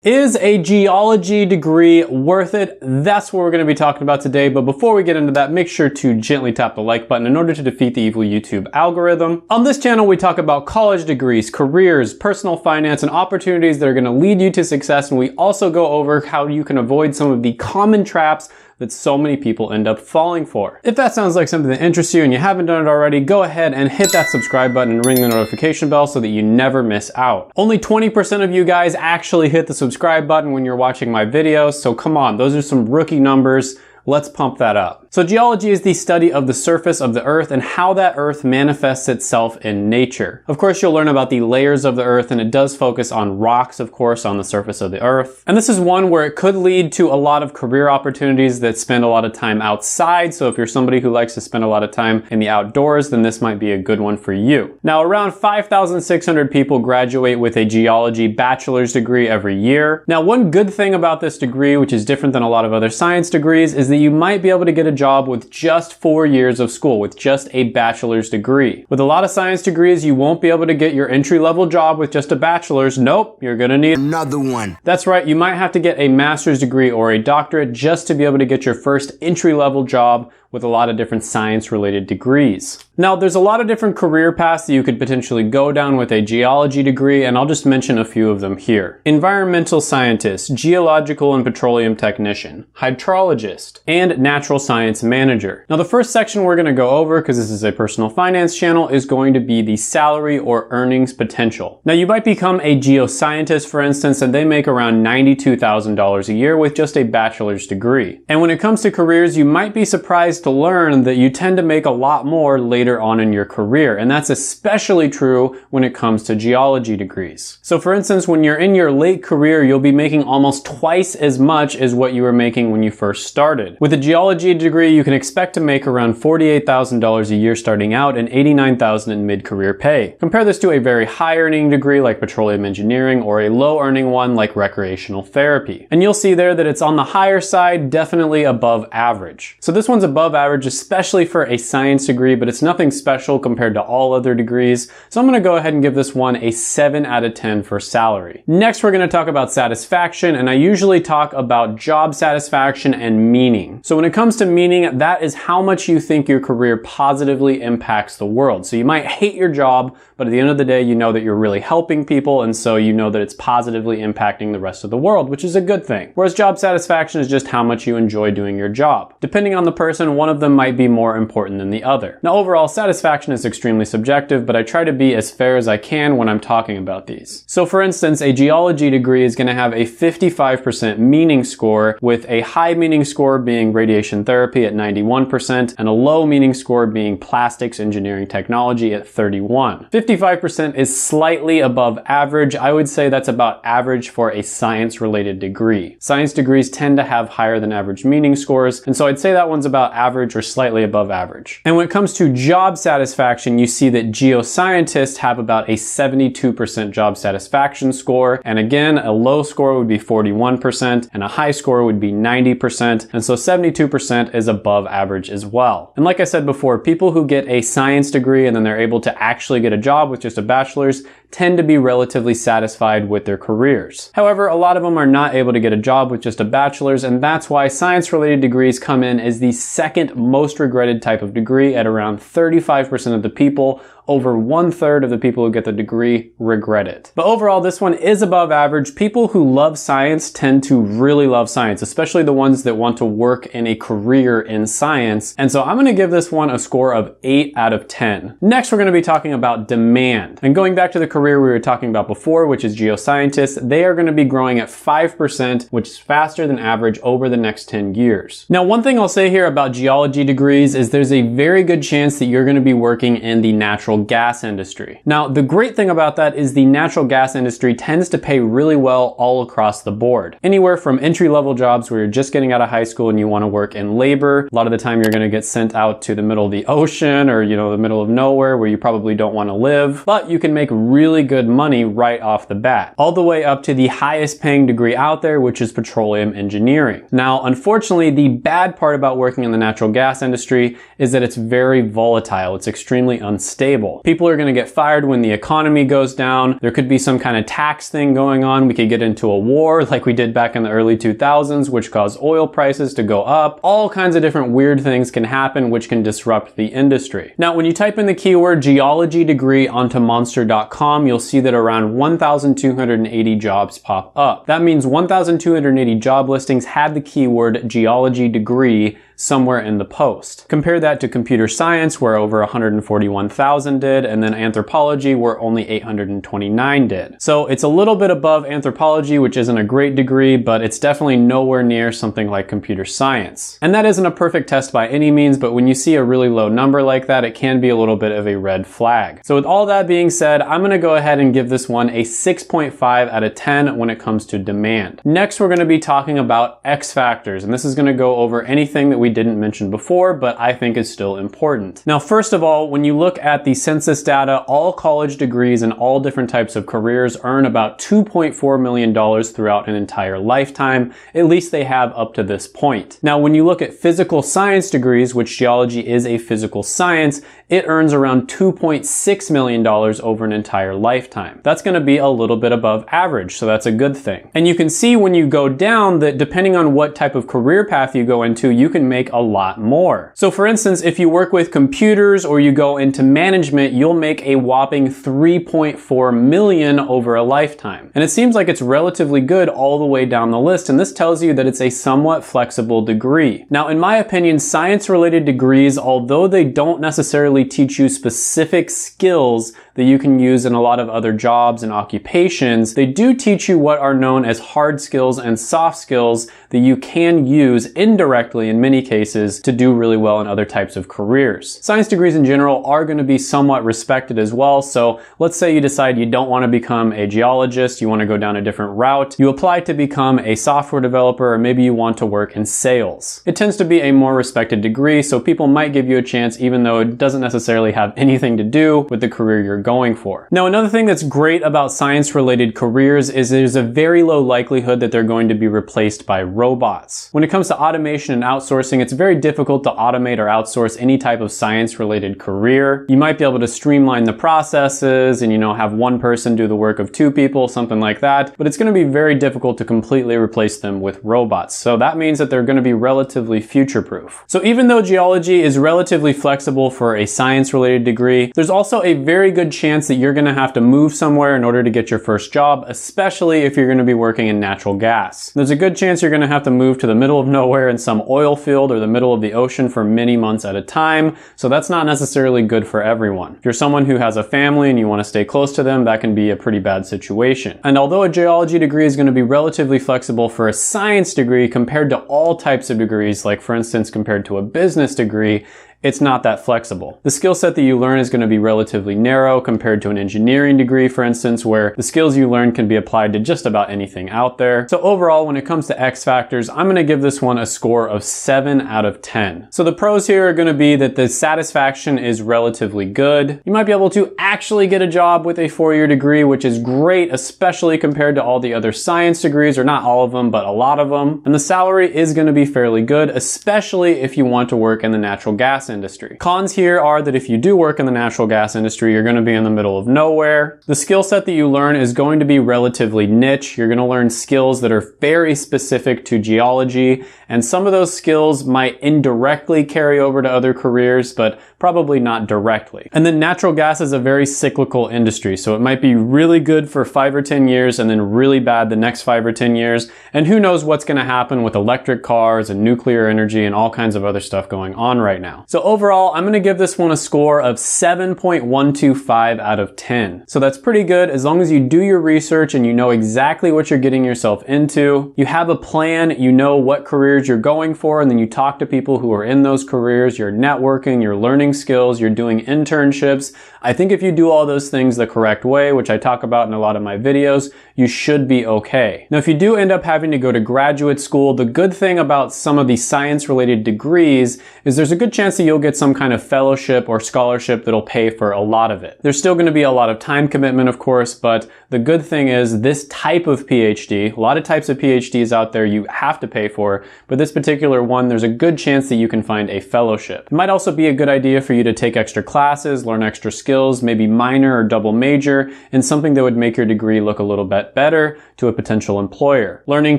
Is a geology degree worth it? That's what we're going to be talking about today. But before we get into that, make sure to gently tap the like button in order to defeat the evil YouTube algorithm. On this channel, we talk about college degrees, careers, personal finance, and opportunities that are going to lead you to success. And we also go over how you can avoid some of the common traps that so many people end up falling for. If that sounds like something that interests you and you haven't done it already, go ahead and hit that subscribe button and ring the notification bell so that you never miss out. Only 20% of you guys actually hit the subscribe button when you're watching my videos, so come on, those are some rookie numbers. Let's pump that up. So geology is the study of the surface of the earth and how that earth manifests itself in nature. Of course, you'll learn about the layers of the earth, and it does focus on rocks, of course, on the surface of the earth. And this is one where it could lead to a lot of career opportunities that spend a lot of time outside. So if you're somebody who likes to spend a lot of time in the outdoors, then this might be a good one for you. Now, around 5,600 people graduate with a geology bachelor's degree every year. Now, one good thing about this degree, which is different than a lot of other science degrees, is that you might be able to get a job with just 4 years of school, with just a bachelor's degree. With a lot of science degrees, you won't be able to get your entry-level job with just a bachelor's. Nope, you're gonna need another one. That's right, you might have to get a master's degree or a doctorate just to be able to get your first entry-level job with a lot of different science-related degrees. Now, there's a lot of different career paths that you could potentially go down with a geology degree, and I'll just mention a few of them here. Environmental scientist, geological and petroleum technician, hydrologist, and natural science manager. Now, the first section we're gonna go over, because this is a personal finance channel, is going to be the salary or earnings potential. Now, you might become a geoscientist, for instance, and they make around $92,000 a year with just a bachelor's degree. And when it comes to careers, you might be surprised to learn that you tend to make a lot more later on in your career, and that's especially true when it comes to geology degrees. So for instance, when you're in your late career, you'll be making almost twice as much as what you were making when you first started. With a geology degree, you can expect to make around $48,000 a year starting out and $89,000 in mid-career pay. Compare this to a very high earning degree like petroleum engineering or a low earning one like recreational therapy. And you'll see there that it's on the higher side, definitely above average. So this one's above average, especially for a science degree, but it's nothing special compared to all other degrees. So I'm going to go ahead and give this one a 7 out of 10 for salary. Next, we're going to talk about satisfaction, and I usually talk about job satisfaction and meaning. So when it comes to meaning, that is how much you think your career positively impacts the world. So you might hate your job, but at the end of the day, you know that you're really helping people, and so you know that it's positively impacting the rest of the world, which is a good thing. Whereas job satisfaction is just how much you enjoy doing your job. Depending on the person, one of them might be more important than the other. Now, overall, satisfaction is extremely subjective, but I try to be as fair as I can when I'm talking about these. So for instance, a geology degree is going to have a 55% meaning score, with a high meaning score being radiation therapy at 91% and a low meaning score being plastics engineering technology at 31%. 55% is slightly above average. I would say that's about average for a science-related degree. Science degrees tend to have higher than average meaning scores, and so I'd say that one's about average or slightly above average. And when it comes to job satisfaction, you see that geoscientists have about a 72% job satisfaction score. And again, a low score would be 41% and a high score would be 90%. And so 72% is above average as well. And like I said before, people who get a science degree and then they're able to actually get a job with just a bachelor's tend to be relatively satisfied with their careers. However, a lot of them are not able to get a job with just a bachelor's, and that's why science-related degrees come in as the second most regretted type of degree at around 35% of the people. Over 1/3 of the people who get the degree regret it. But overall, this one is above average. People who love science tend to really love science, especially the ones that want to work in a career in science. And so I'm going to give this one a score of 8 out of 10. Next, we're going to be talking about demand. And going back to the career we were talking about before, which is geoscientists, they are going to be growing at 5%, which is faster than average over the next 10 years. Now, one thing I'll say here about geology degrees is there's a very good chance that you're going to be working in the natural gas industry. Now, the great thing about that is the natural gas industry tends to pay really well all across the board. Anywhere from entry-level jobs where you're just getting out of high school and you want to work in labor. A lot of the time you're going to get sent out to the middle of the ocean or, the middle of nowhere where you probably don't want to live. But you can make really really good money right off the bat, all the way up to the highest paying degree out there, which is petroleum engineering. Now, unfortunately, the bad part about working in the natural gas industry is that it's very volatile. It's extremely unstable. People are going to get fired when the economy goes down. There could be some kind of tax thing going on. We could get into a war like we did back in the early 2000s, which caused oil prices to go up. All kinds of different weird things can happen, which can disrupt the industry. Now, when you type in the keyword geology degree onto monster.com, you'll see that around 1,280 jobs pop up. That means 1,280 job listings had the keyword geology degree somewhere in the post. Compare that to computer science, where over 141,000 did, and then anthropology, where only 829 did. So it's a little bit above anthropology, which isn't a great degree, but it's definitely nowhere near something like computer science. And that isn't a perfect test by any means, but when you see a really low number like that, it can be a little bit of a red flag. So with all that being said, I'm gonna go ahead and give this one a 6.5 out of 10 when it comes to demand. Next, we're gonna be talking about X factors, and this is gonna go over anything that we didn't mention before, but I think is still important. Now, first of all, when you look at the census data, all college degrees and all different types of careers earn about $2.4 million throughout an entire lifetime. At least they have up to this point. Now, when you look at physical science degrees, which geology is a physical science, it earns around $2.6 million over an entire lifetime. That's going to be a little bit above average, so that's a good thing. And you can see when you go down that depending on what type of career path you go into, you can make a lot more. So for instance, if you work with computers or you go into management, you'll make a whopping $3.4 million over a lifetime. And it seems like it's relatively good all the way down the list, and this tells you that it's a somewhat flexible degree. Now, in my opinion, science-related degrees, although they don't necessarily teach you specific skills that you can use in a lot of other jobs and occupations, they do teach you what are known as hard skills and soft skills that you can use indirectly in many cases to do really well in other types of careers. Science degrees in general are going to be somewhat respected as well, so let's say you decide you don't want to become a geologist, you want to go down a different route, you apply to become a software developer, or maybe you want to work in sales. It tends to be a more respected degree, so people might give you a chance even though it doesn't necessarily have anything to do with the career you're going for. Now, another thing that's great about science-related careers is there's a very low likelihood that they're going to be replaced by robots. When it comes to automation and outsourcing, it's very difficult to automate or outsource any type of science-related career. You might be able to streamline the processes and, have one person do the work of two people, something like that, but it's going to be very difficult to completely replace them with robots. So that means that they're going to be relatively future-proof. So even though geology is relatively flexible for a science-related degree, there's also a very good chance that you're going to have to move somewhere in order to get your first job, especially if you're going to be working in natural gas. There's a good chance you're going to have to move to the middle of nowhere in some oil field or the middle of the ocean for many months at a time, so that's not necessarily good for everyone. If you're someone who has a family and you want to stay close to them, that can be a pretty bad situation. And although a geology degree is going to be relatively flexible for a science degree compared to all types of degrees, like for instance compared to a business degree, it's not that flexible. The skill set that you learn is going to be relatively narrow compared to an engineering degree, for instance, where the skills you learn can be applied to just about anything out there. So overall, when it comes to X factors, I'm going to give this one a score of 7 out of 10. So the pros here are going to be that the satisfaction is relatively good. You might be able to actually get a job with a 4-year degree, which is great, especially compared to all the other science degrees, or not all of them, but a lot of them. And the salary is going to be fairly good, especially if you want to work in the natural gas industry. Cons here are that if you do work in the natural gas industry, you're going to be in the middle of nowhere. The skill set that you learn is going to be relatively niche. You're going to learn skills that are very specific to geology, and some of those skills might indirectly carry over to other careers, but probably not directly. And then natural gas is a very cyclical industry, so it might be really good for 5 or 10 years and then really bad the next 5 or 10 years, and who knows what's going to happen with electric cars and nuclear energy and all kinds of other stuff going on right now. So overall, I'm going to give this one a score of 7.125 out of 10. So that's pretty good as long as you do your research and you know exactly what you're getting yourself into. You have a plan, you know what careers you're going for, and then you talk to people who are in those careers, you're networking, you're learning skills, you're doing internships. I think if you do all those things the correct way, which I talk about in a lot of my videos, you should be okay. Now, if you do end up having to go to graduate school, the good thing about some of the science-related degrees is there's a good chance that you'll get some kind of fellowship or scholarship that'll pay for a lot of it. There's still going to be a lot of time commitment, of course, but the good thing is this type of PhD, a lot of types of PhDs out there you have to pay for, but this particular one, there's a good chance that you can find a fellowship. It might also be a good idea for you to take extra classes, learn extra skills, maybe minor or double major in something that would make your degree look a little bit better to a potential employer. Learning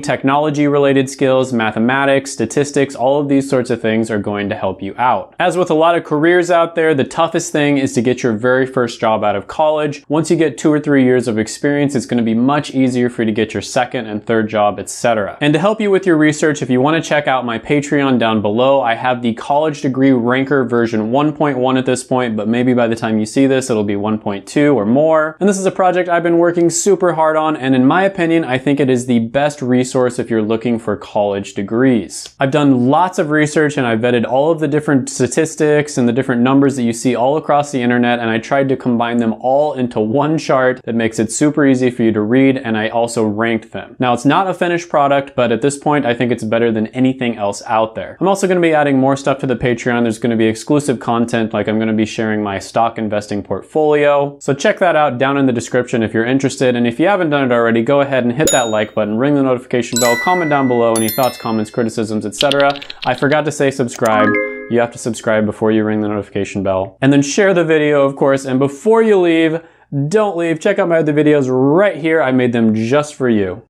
technology-related skills, mathematics, statistics, all of these sorts of things are going to help you out. As with a lot of careers out there, the toughest thing is to get your very first job out of college. Once you get 2 or 3 years of experience, it's going to be much easier for you to get your second and third job, etc. And to help you with your research, if you want to check out my Patreon down below, I have the college degree ranker version 1.1 at this point, but maybe by the time you see this, it'll be 1.2 or more. And this is a project I've been working super hard on, and in my opinion, I think it is the best resource if you're looking for college degrees. I've done lots of research and I've vetted all of the different statistics and the different numbers that you see all across the internet, and I tried to combine them all into one chart that makes it super easy for you to read, and I also ranked them. Now, it's not a finished product, but at this point, I think it's better than anything else out there. I'm also going to be adding more stuff to the Patreon. There's going to be exclusive content, like I'm going to be sharing my stock investing portfolio. So check that out down in the description if you're interested, and if you haven't done it already, go ahead and hit that like button, ring the notification bell, comment down below any thoughts, comments, criticisms, etc. I forgot to say subscribe. You have to subscribe before you ring the notification bell. And then share the video, of course, and before you leave, don't leave. Check out my other videos right here. I made them just for you.